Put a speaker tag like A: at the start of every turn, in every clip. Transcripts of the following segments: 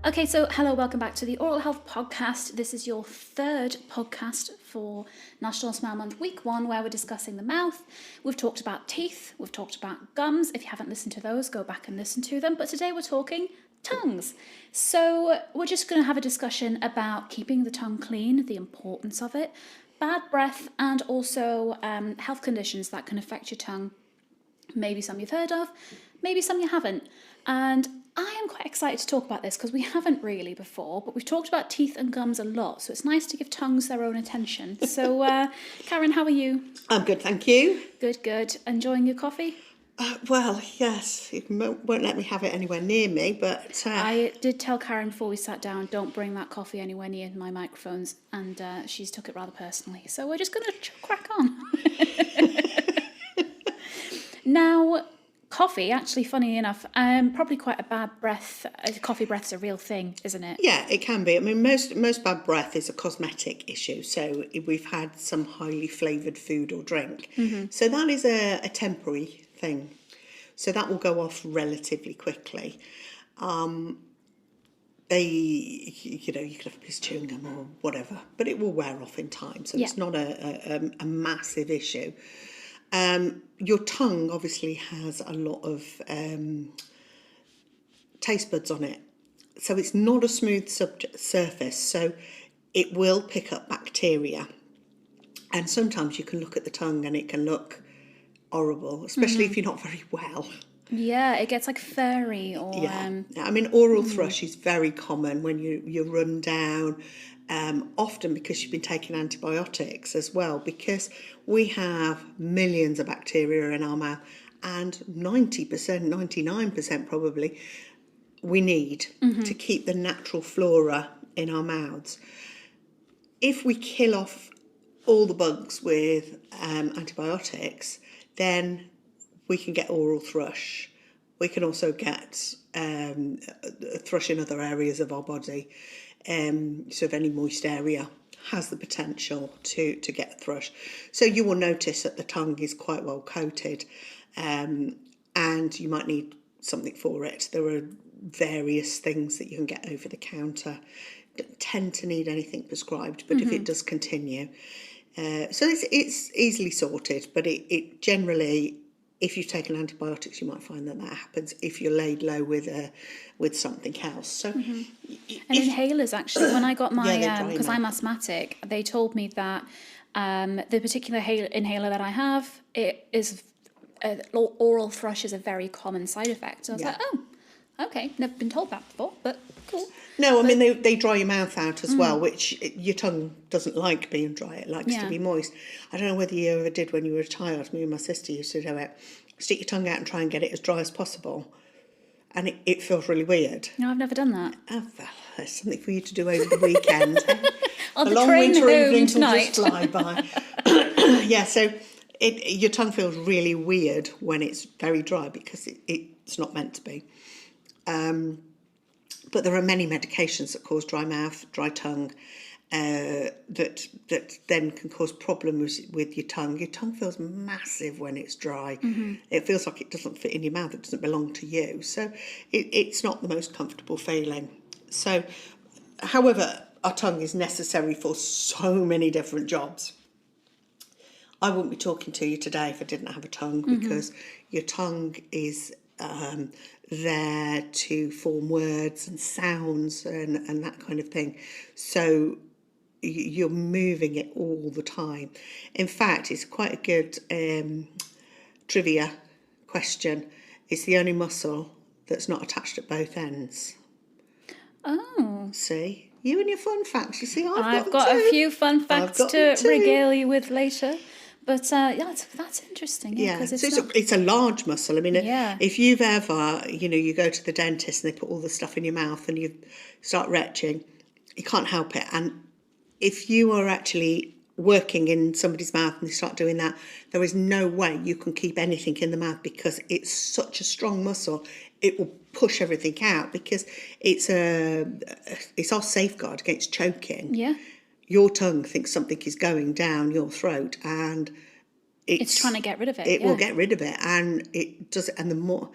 A: Okay, so hello, welcome back to the Oral Health Podcast. This is your third podcast for National Smile Month Week 1, where we're discussing the mouth. We've talked about teeth, we've talked about gums. If you haven't listened to those, go back and listen to them. But today we're talking tongues. So we're just going to have a discussion about keeping the tongue clean, the importance of it, bad breath, and also health conditions that can affect your tongue. Maybe some you've heard of, maybe some you haven't. And I am quite excited to talk about this because we haven't really before, but we've talked about teeth and gums a lot, so it's nice to give tongues their own attention. So, Karen, how are you?
B: I'm good, thank you.
A: Good. Enjoying your coffee?
B: Well, yes, you won't let me have it anywhere near me, but...
A: I did tell Karen before we sat down, don't bring that coffee anywhere near my microphones, and she's took it rather personally. So we're just going to crack on. Now... Coffee, actually, funny enough, probably quite a bad breath. Coffee breath's a real thing, isn't it?
B: Yeah, it can be. I mean, most bad breath is a cosmetic issue. So we've had some highly flavoured food or drink. Mm-hmm. So that is a temporary thing. So that will go off relatively quickly. You could have a piece of chewing gum or whatever, but it will wear off in time. So It's not a massive issue. Your tongue obviously has a lot of taste buds on it, so it's not a smooth surface, so it will pick up bacteria, and sometimes you can look at the tongue and it can look horrible, especially if you're not very well.
A: Yeah, it gets like furry or...
B: Yeah, I mean, oral thrush is very common when you run down, often because you've been taking antibiotics as well, because we have millions of bacteria in our mouth, and 90%, 99% probably, we need to keep the natural flora in our mouths. If we kill off all the bugs with antibiotics, then we can get oral thrush. We can also get thrush in other areas of our body. So if any moist area has the potential to get thrush. So you will notice that the tongue is quite well coated, and you might need something for it. There are various things that you can get over the counter. Don't tend to need anything prescribed, but if it does continue. So it's easily sorted, but it generally... If you've taken antibiotics, you might find that happens if you're laid low with something else. So,
A: and inhalers, actually, when I got my, because I'm asthmatic, they told me that the particular inhaler that I have, it is oral thrush is a very common side effect. So I was like, oh, okay, never been told that before, but cool.
B: No, I mean, they dry your mouth out as well, which your tongue doesn't like being dry. It likes to be moist. I don't know whether you ever did when you were a child. Me and my sister used to do it. Stick your tongue out and try and get it as dry as possible. And it feels really weird.
A: No, I've never done that.
B: Oh, well, there's something for you to do over the weekend.
A: On the train home tonight.
B: Just fly by. Yeah, so your tongue feels really weird when it's very dry because it's not meant to be. But there are many medications that cause dry mouth, dry tongue, that then can cause problems with your tongue. Your tongue feels massive when it's dry. Mm-hmm. It feels like it doesn't fit in your mouth. It doesn't belong to you. So it's not the most comfortable feeling. So, however, our tongue is necessary for so many different jobs. I wouldn't be talking to you today if I didn't have a tongue, because your tongue is... there to form words and sounds and that kind of thing. So you're moving it all the time. In fact, it's quite a good trivia question. It's the only muscle that's not attached at both ends.
A: Oh.
B: See? You and your fun facts. You see,
A: I've got a few fun facts to regale you with later. But that's interesting. Yeah,
B: so it's a large muscle. I mean, if you've ever, you go to the dentist and they put all the stuff in your mouth and you start retching, you can't help it. And if you are actually working in somebody's mouth and they start doing that, there is no way you can keep anything in the mouth because it's such a strong muscle. It will push everything out because it's our safeguard against choking.
A: Yeah.
B: Your tongue thinks something is going down your throat, and
A: it's trying to get rid of it.
B: It will get rid of it, and it does it. And the more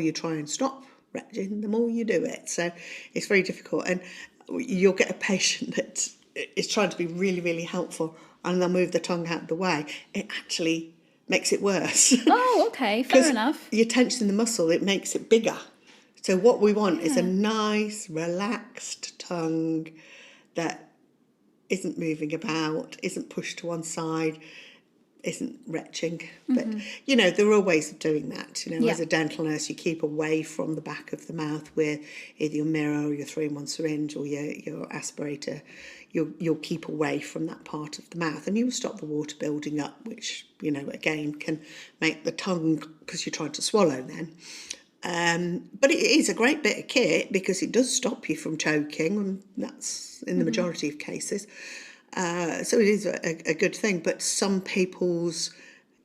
B: you try and stop retching, the more you do it. So it's very difficult. And you'll get a patient that is trying to be really, really helpful and they'll move the tongue out of the way. It actually makes it worse.
A: Oh, okay, fair enough.
B: You're tensing the muscle, it makes it bigger. So what we want is a nice, relaxed tongue that isn't moving about, isn't pushed to one side, isn't retching. But, there are ways of doing that. As a dental nurse, you keep away from the back of the mouth with either your mirror or your 3-in-1 syringe or your aspirator. You'll keep away from that part of the mouth and you'll stop the water building up, which, again, can make the tongue, because you're trying to swallow then. But it is a great bit of kit because it does stop you from choking, and that's in the majority of cases. So it is a good thing, but some people's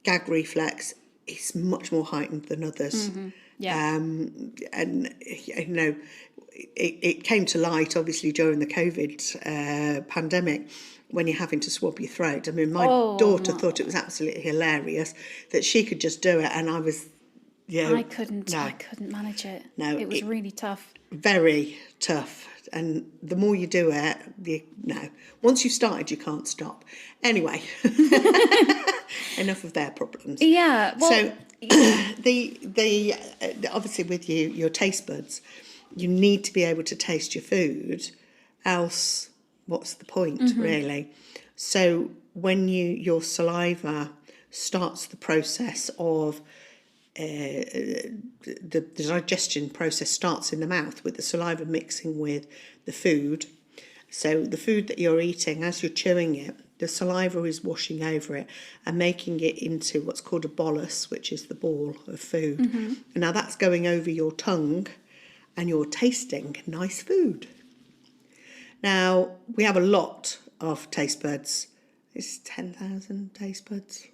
B: gag reflex is much more heightened than others.
A: Yeah.
B: And, it came to light, obviously, during the COVID pandemic, when you're having to swab your throat. I mean, my daughter thought it was absolutely hilarious that she could just do it, and I was...
A: I couldn't manage it.
B: No,
A: it was really tough.
B: Very tough. And the more you do it, once you've started, you can't stop. Anyway, enough of their problems.
A: Yeah. Well,
B: so the obviously with your taste buds, you need to be able to taste your food, else what's the point really? So when your saliva starts the process of the digestion process starts in the mouth with the saliva mixing with the food. So the food that you're eating, as you're chewing it, the saliva is washing over it and making it into what's called a bolus, which is the ball of food. And now that's going over your tongue and you're tasting nice food. Now, we have a lot of taste buds. It's 10,000 taste buds.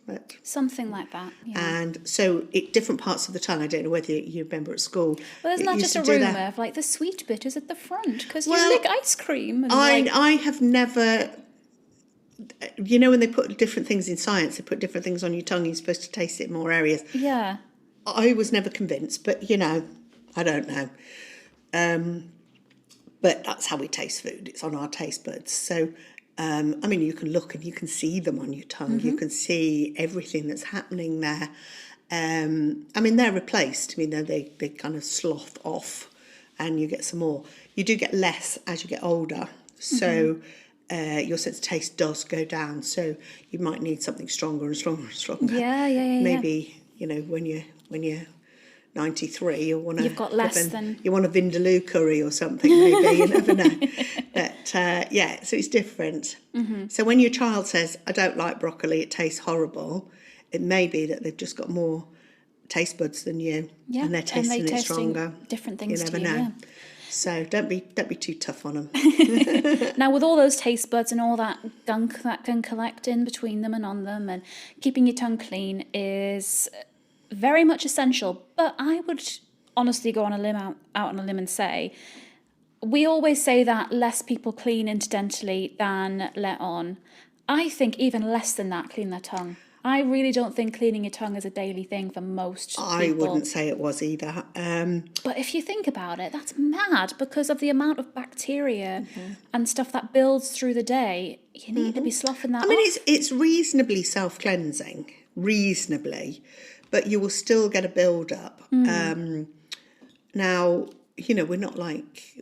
A: Something like that, yeah.
B: And so different parts of the tongue, I don't know whether you remember at school.
A: Well, there's not just a rumour of the sweet bit is at the front because you lick ice cream. And
B: I have never, when they put different things in science, they put different things on your tongue, you're supposed to taste it in more areas. Yeah. I was never convinced, but, I don't know. But that's how we taste food. It's on our taste buds. So... you can look and you can see them on your tongue. You can see everything that's happening there. They're replaced. They kind of slough off and you get some more. You do get less as you get older. So your sense of taste does go down. So you might need something stronger and stronger and stronger.
A: Yeah.
B: Maybe, when you're 93, you've
A: got less than...
B: You want a Vindaloo curry or something, maybe, you never know. But, so it's different. So when your child says, I don't like broccoli, it tastes horrible, it may be that they've just got more taste buds than you, and they're tasting it stronger.
A: Different things.
B: You never know. Yeah. So don't be too tough on them.
A: Now, with all those taste buds and all that gunk that can collect in between them and on them, and keeping your tongue clean is... very much essential, but I would honestly go on a limb out on a limb and say, we always say that less people clean incidentally than let on. I think even less than that clean their tongue. I really don't think cleaning your tongue is a daily thing for most people.
B: I wouldn't say it was either.
A: But if you think about it, that's mad because of the amount of bacteria and stuff that builds through the day. You need to be sloughing that off.
B: It's reasonably self-cleansing, reasonably. But you will still get a build-up. Now, we're not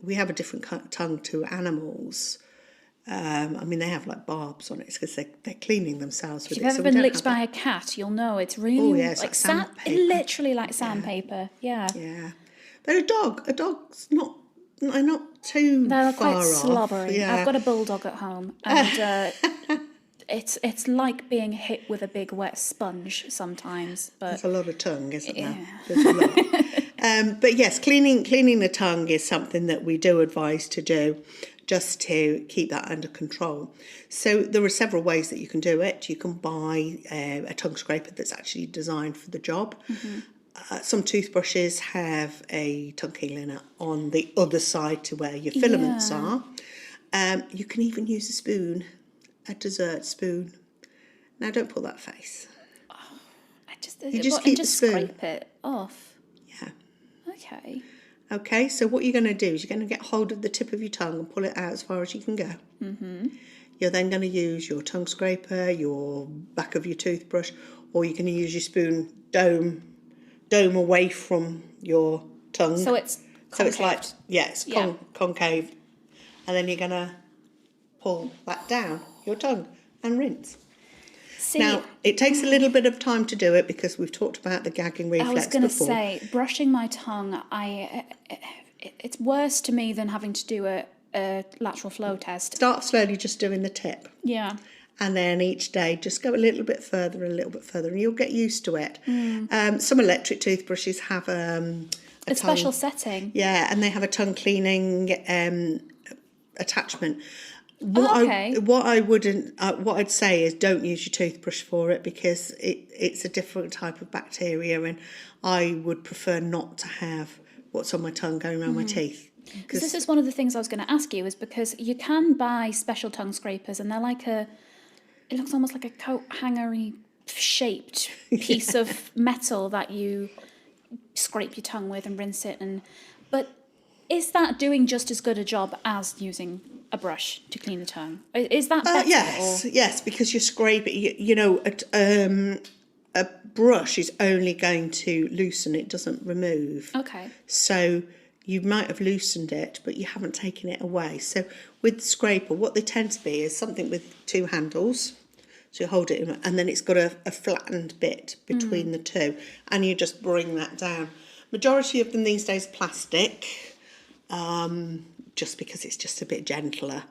B: we have a different tongue to animals. They have barbs on it because they're cleaning themselves with it.
A: If you've ever been licked by a cat, you'll know it's really
B: like sandpaper.
A: Literally like sandpaper. Yeah.
B: Yeah. But a dog's not too
A: They're
B: far
A: quite
B: off.
A: slobbery.
B: Yeah.
A: I've got a bulldog at home and it's like being hit with a big wet sponge sometimes. But
B: there's a lot of tongue, isn't there? There's a lot. But yes, cleaning the tongue is something that we do advise to do just to keep that under control. So there are several ways that you can do it. You can buy a tongue scraper that's actually designed for the job. Some toothbrushes have a tongue cleaner on the other side to where your filaments are. You can even use a spoon. A dessert spoon. Now, don't pull that face.
A: You just keep the spoon. Scrape it off.
B: Yeah.
A: Okay.
B: Okay, so what you're going to do is you're going to get hold of the tip of your tongue and pull it out as far as you can go. Mm-hmm. You're then going to use your tongue scraper, your back of your toothbrush, or you're going to use your spoon dome away from your tongue.
A: So it's concave.
B: So it's like, it's concave. And then you're going to pull that down your tongue and rinse.
A: See,
B: now, it takes a little bit of time to do it because we've talked about the gagging reflex before.
A: I was going to say, brushing my tongue, it's worse to me than having to do a lateral flow test.
B: Start slowly just doing the tip.
A: Yeah.
B: And then each day just go a little bit further and a little bit further and you'll get used to it. Some electric toothbrushes have a
A: special setting.
B: Yeah, and they have a tongue cleaning attachment. What I'd say is don't use your toothbrush for it because it's a different type of bacteria, and I would prefer not to have what's on my tongue going around my teeth.
A: Because this is one of the things I was going to ask you, is because you can buy special tongue scrapers and they're like it looks almost like a coat hangery shaped piece of metal that you scrape your tongue with and rinse it. But is that doing just as good a job as using a brush to clean the tongue? Is that better?
B: Yes, because you scrape it. A brush is only going to loosen; it doesn't remove.
A: Okay.
B: So you might have loosened it, but you haven't taken it away. So with the scraper, what they tend to be is something with two handles. So you hold it in, and then it's got a flattened bit between the two, and you just bring that down. Majority of them these days are plastic, just because it's just a bit gentler.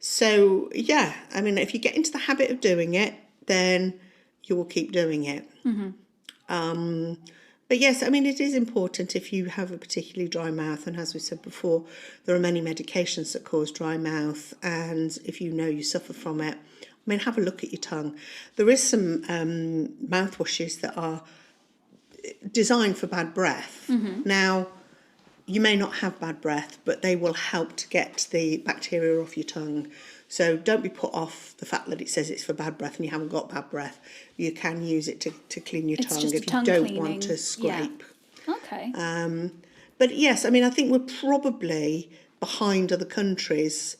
B: So yeah, I mean, if you get into the habit of doing it, then you will keep doing it. But yes, I mean, it is important if you have a particularly dry mouth, and as we said before, there are many medications that cause dry mouth, and if you know you suffer from it, I mean, have a look at your tongue. There is some mouthwashes that are designed for bad breath. Now, you may not have bad breath, but they will help to get the bacteria off your tongue. So don't be put off the fact that it says it's for bad breath and you haven't got bad breath. You can use it to clean your tongue if you don't want to scrape.
A: Yeah. Okay.
B: But yes, I mean, I think we're probably behind other countries,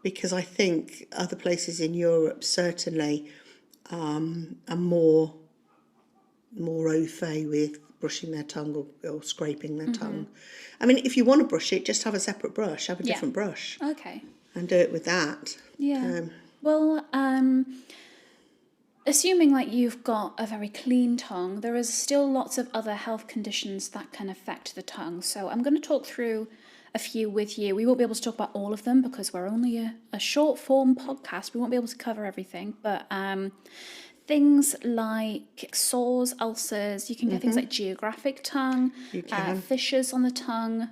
B: because I think other places in Europe certainly are more au fait with brushing their tongue or scraping their tongue. I mean, if you want to brush it, just have a separate brush, have a different brush.
A: Okay.
B: And do it with that.
A: Yeah. Well, assuming that you've got a very clean tongue, there is still lots of other health conditions that can affect the tongue. So I'm going to talk through a few with you. We won't be able to talk about all of them because we're only a short form podcast. We won't be able to cover everything, but things like sores, ulcers, you can get things like geographic tongue, fissures on the tongue,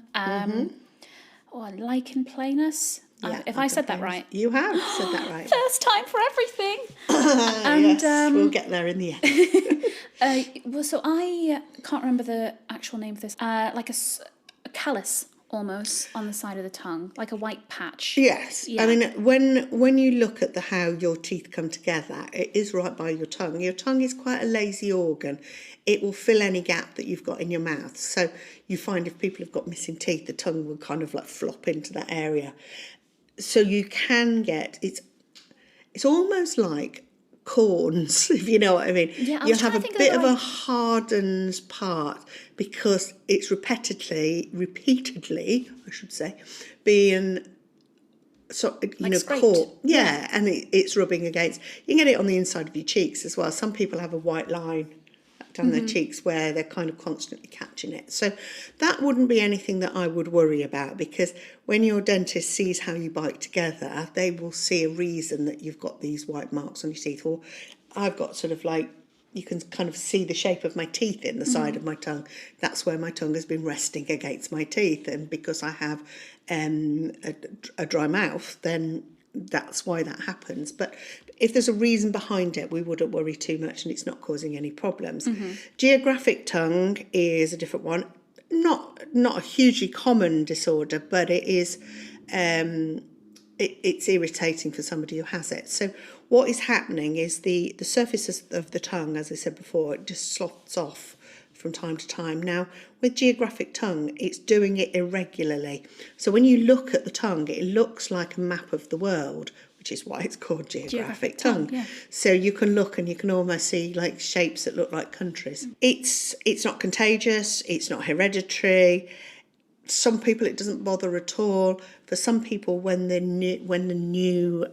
A: lichen planus.
B: Yeah,
A: if I said that right.
B: You have said that right.
A: First time for everything.
B: And yes, we'll get there in the end.
A: Well, so I can't remember the actual name of this. Like a callus almost on the side of the tongue, like a white patch.
B: Yes. Yeah. I mean, when you look at how your teeth come together, it is right by your tongue. Your tongue is quite a lazy organ. It will fill any gap that you've got in your mouth. So you find if people have got missing teeth, the tongue will kind of like flop into that area. So you can get, it's almost like corns, if you know what I mean.
A: Yeah,
B: you'll have a bit of a hardened part because it's repeatedly, I should say, being caught. Yeah, and it's rubbing against. You can get it on the inside of your cheeks as well. Some people have a white line down their cheeks where they're kind of constantly catching it. So that wouldn't be anything that I would worry about, because when your dentist sees how you bite together, they will see a reason that you've got these white marks on your teeth. Or I've got sort of like, you can kind of see the shape of my teeth in the side of my tongue. That's where my tongue has been resting against my teeth. And because I have a dry mouth, then that's why that happens. But if there's a reason behind it, we wouldn't worry too much, and it's not causing any problems. Geographic tongue is a different one. Not a hugely common disorder, but it is it's irritating for somebody who has it. So what is happening is the surface of the tongue, as I said before, it just slots off from time to time. Now, with geographic tongue, it's doing it irregularly. So when you look at the tongue, it looks like a map of the world, which is why it's called geographic tongue.
A: Yeah.
B: So you can look and you can almost see like shapes that look like countries. It's not contagious, it's not hereditary. Some people it doesn't bother at all. For some people, when the new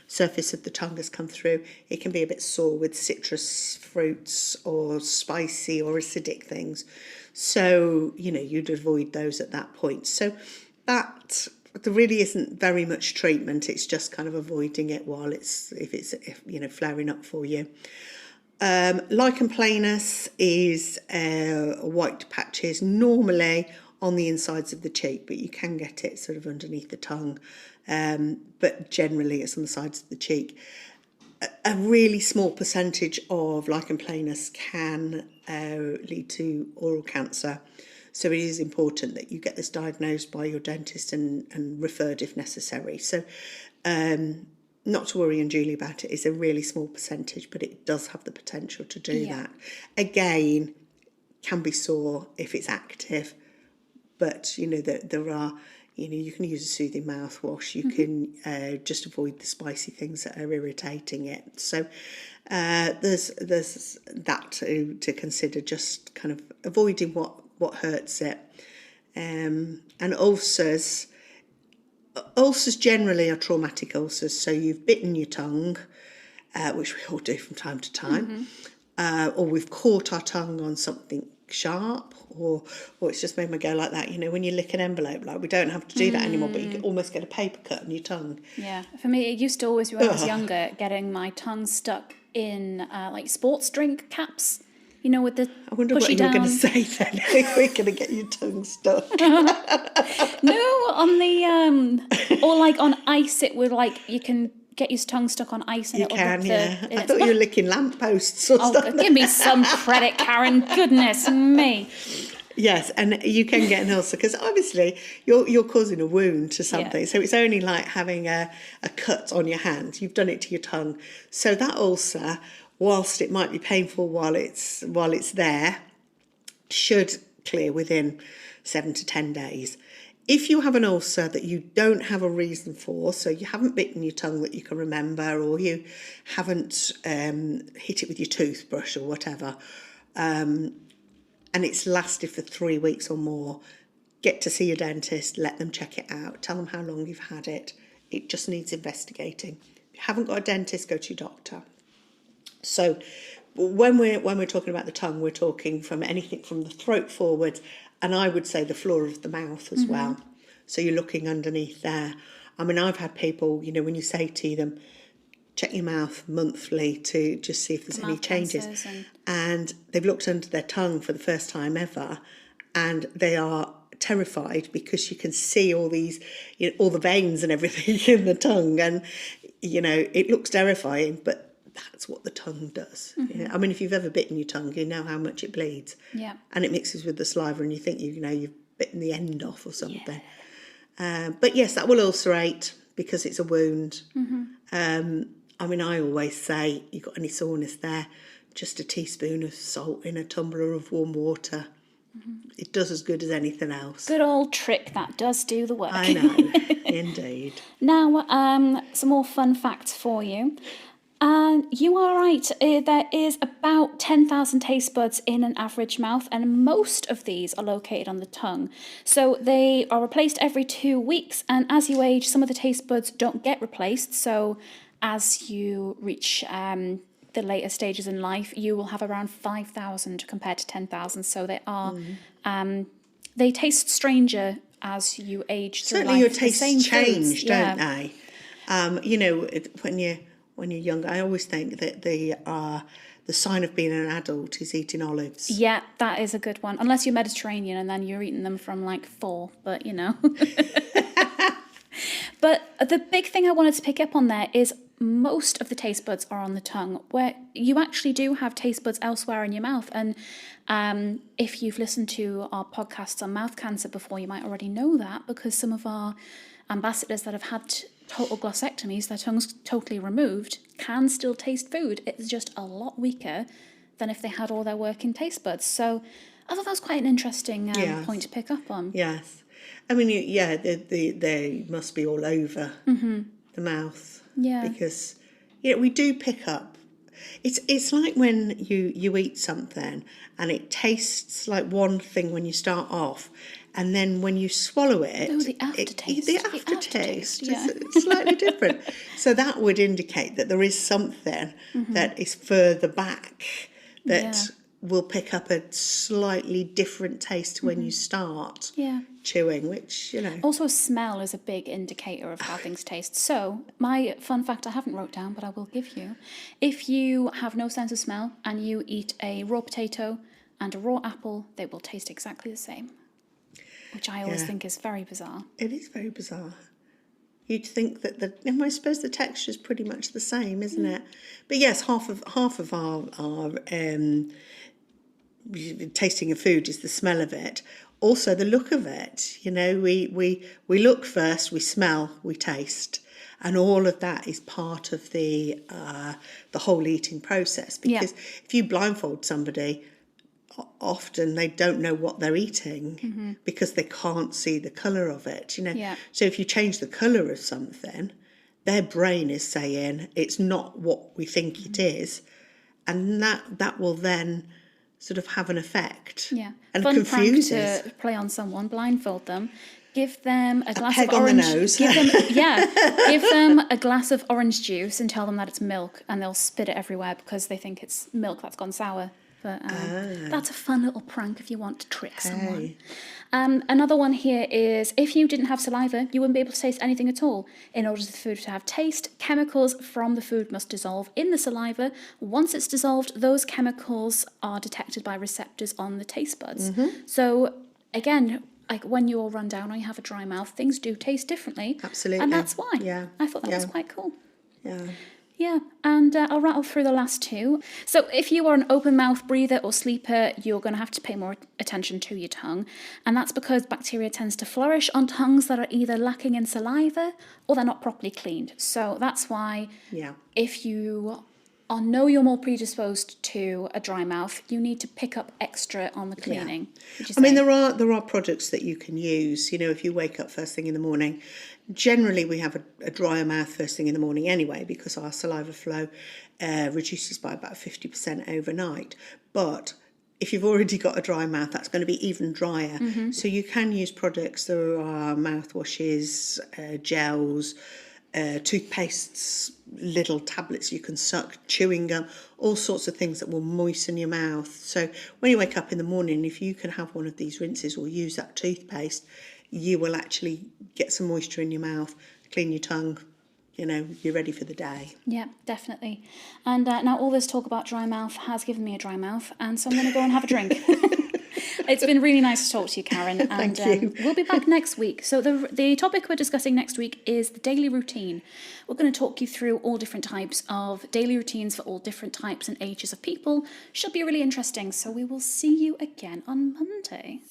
B: surface of the tongue has come through, it can be a bit sore with citrus fruits or spicy or acidic things. So you'd avoid those at that point. So that there really isn't very much treatment. It's just kind of avoiding it while it's flaring up for you. Lichen planus is white patches normally on the insides of the cheek, but you can get it sort of underneath the tongue. But generally it's on the sides of the cheek. A really small percentage of lichen planus can lead to oral cancer. So it is important that you get this diagnosed by your dentist and referred if necessary. So not to worry unduly about it. It's a really small percentage, but it does have the potential to do that. Again, can be sore if it's active, but there are, you can use a soothing mouthwash. You can just avoid the spicy things that are irritating it. So there's that to consider, just kind of avoiding what hurts it. And ulcers generally are traumatic ulcers. So you've bitten your tongue, which we all do from time to time, or we've caught our tongue on something sharp, or it's just made me go like that. When you lick an envelope, like we don't have to do that anymore, but you can almost get a paper cut on your tongue.
A: Yeah, for me, it used to always be when I was younger, getting my tongue stuck in like sports drink caps. With the
B: I wonder
A: pushy
B: what you were going to
A: down.
B: say then. We're going to get your tongue stuck.
A: No, on the or like on ice, it would like you can get your tongue stuck on ice and
B: You
A: it'll
B: can,
A: rip
B: yeah.
A: the.
B: I thought you were licking lampposts or something.
A: Give me some credit, Karen. Goodness me.
B: Yes, and you can get an ulcer because obviously you're causing a wound to something. So it's only like having a cut on your hand. You've done it to your tongue. So that ulcer, whilst it might be painful while it's there, should clear within 7 to 10 days. If you have an ulcer that you don't have a reason for, so you haven't bitten your tongue that you can remember, or you haven't hit it with your toothbrush or whatever, and it's lasted for 3 weeks or more, get to see your dentist, let them check it out, tell them how long you've had it. It just needs investigating. If you haven't got a dentist, go to your doctor. So when we're talking about the tongue, we're talking from anything from the throat forward, and I would say the floor of the mouth as well. So you're looking underneath there. I mean, I've had people, when you say to them, check your mouth monthly to just see if there's any changes. And they've looked under their tongue for the first time ever, and they are terrified because you can see all these, all the veins and everything in the tongue, and it looks terrifying, but that's what the tongue does. I mean, if you've ever bitten your tongue, you know how much it bleeds.
A: Yeah.
B: And it mixes with the saliva, and you think you've bitten the end off or something. But yes, that will ulcerate because it's a wound. I mean, I always say, you got any soreness there, just a teaspoon of salt in a tumbler of warm water. It does as good as anything else.
A: Good old trick that does do the work.
B: I know, indeed.
A: Now, some more fun facts for you. You are right. There is about 10,000 taste buds in an average mouth, and most of these are located on the tongue. So they are replaced every 2 weeks, and as you age, some of the taste buds don't get replaced. So as you reach the later stages in life, you will have around 5,000 compared to 10,000. So they are, they taste stranger as you age through
B: Certainly
A: life.
B: your tastes change, don't they? When you're young, I always think that the sign of being an adult is eating olives.
A: Yeah, that is a good one. Unless you're Mediterranean and then you're eating them from like 4, but But the big thing I wanted to pick up on there is most of the taste buds are on the tongue, where you actually do have taste buds elsewhere in your mouth. And if you've listened to our podcasts on mouth cancer before, you might already know that, because some of our ambassadors that have had total glossectomies, their tongues totally removed, can still taste food. It's just a lot weaker than if they had all their working taste buds. So I thought that was quite an interesting point to pick up on.
B: Yes. I mean, they must be all over the mouth.
A: Yeah.
B: Because, we do pick up. It's like when you eat something and it tastes like one thing when you start off, and then when you swallow it,
A: the aftertaste.
B: The aftertaste
A: Yeah.
B: is slightly different. So that would indicate that there is something that is further back that will pick up a slightly different taste when you start chewing, which,
A: Also, smell is a big indicator of how things taste. So, my fun fact I haven't wrote down, but I will give you. If you have no sense of smell and you eat a raw potato and a raw apple, they will taste exactly the same, which I always think is very bizarre.
B: It is very bizarre. You'd think that I suppose the texture is pretty much the same, isn't it? But yes, half of our tasting of food is the smell of it. Also, the look of it. We look first, we smell, we taste, and all of that is part of the whole eating process. Because if you blindfold somebody, often they don't know what they're eating because they can't see the colour of it. So if you change the colour of something, their brain is saying it's not what we think it is, and that will then sort of have an effect.
A: Yeah.
B: And
A: Fun
B: confuses.
A: prank to play on someone, blindfold them, give them a glass
B: peg
A: of
B: on
A: orange.
B: the nose.
A: Give them a glass of orange juice and tell them that it's milk, and they'll spit it everywhere because they think it's milk that's gone sour. But that's a fun little prank if you want to trick someone. Another one here is, if you didn't have saliva, you wouldn't be able to taste anything at all. In order for the food to have taste, chemicals from the food must dissolve in the saliva. Once it's dissolved, those chemicals are detected by receptors on the taste buds. So, again, like when you're run down or you have a dry mouth, things do taste differently.
B: Absolutely.
A: And that's why.
B: Yeah.
A: I thought that was quite cool.
B: Yeah.
A: Yeah, and I'll rattle through the last two. So if you are an open mouth breather or sleeper, you're going to have to pay more attention to your tongue. And that's because bacteria tends to flourish on tongues that are either lacking in saliva or they're not properly cleaned. So that's why if you know you're more predisposed to a dry mouth, you need to pick up extra on the cleaning.
B: I mean, there are products that you can use. If you wake up first thing in the morning, generally we have a drier mouth first thing in the morning anyway, because our saliva flow reduces by about 50% overnight. But if you've already got a dry mouth, that's going to be even drier. So you can use products. There are mouthwashes, gels, toothpastes, little tablets you can suck, chewing gum, all sorts of things that will moisten your mouth. So when you wake up in the morning, if you can have one of these rinses or use that toothpaste, you will actually get some moisture in your mouth, clean your tongue, you're ready for the day.
A: Yeah, definitely. And now all this talk about dry mouth has given me a dry mouth, and so I'm going to go and have a drink. It's been really nice to talk to you, Karen. And
B: Thank you.
A: We'll be back next week. So the topic we're discussing next week is the daily routine. We're going to talk you through all different types of daily routines for all different types and ages of people. Should be really interesting. So we will see you again on Monday.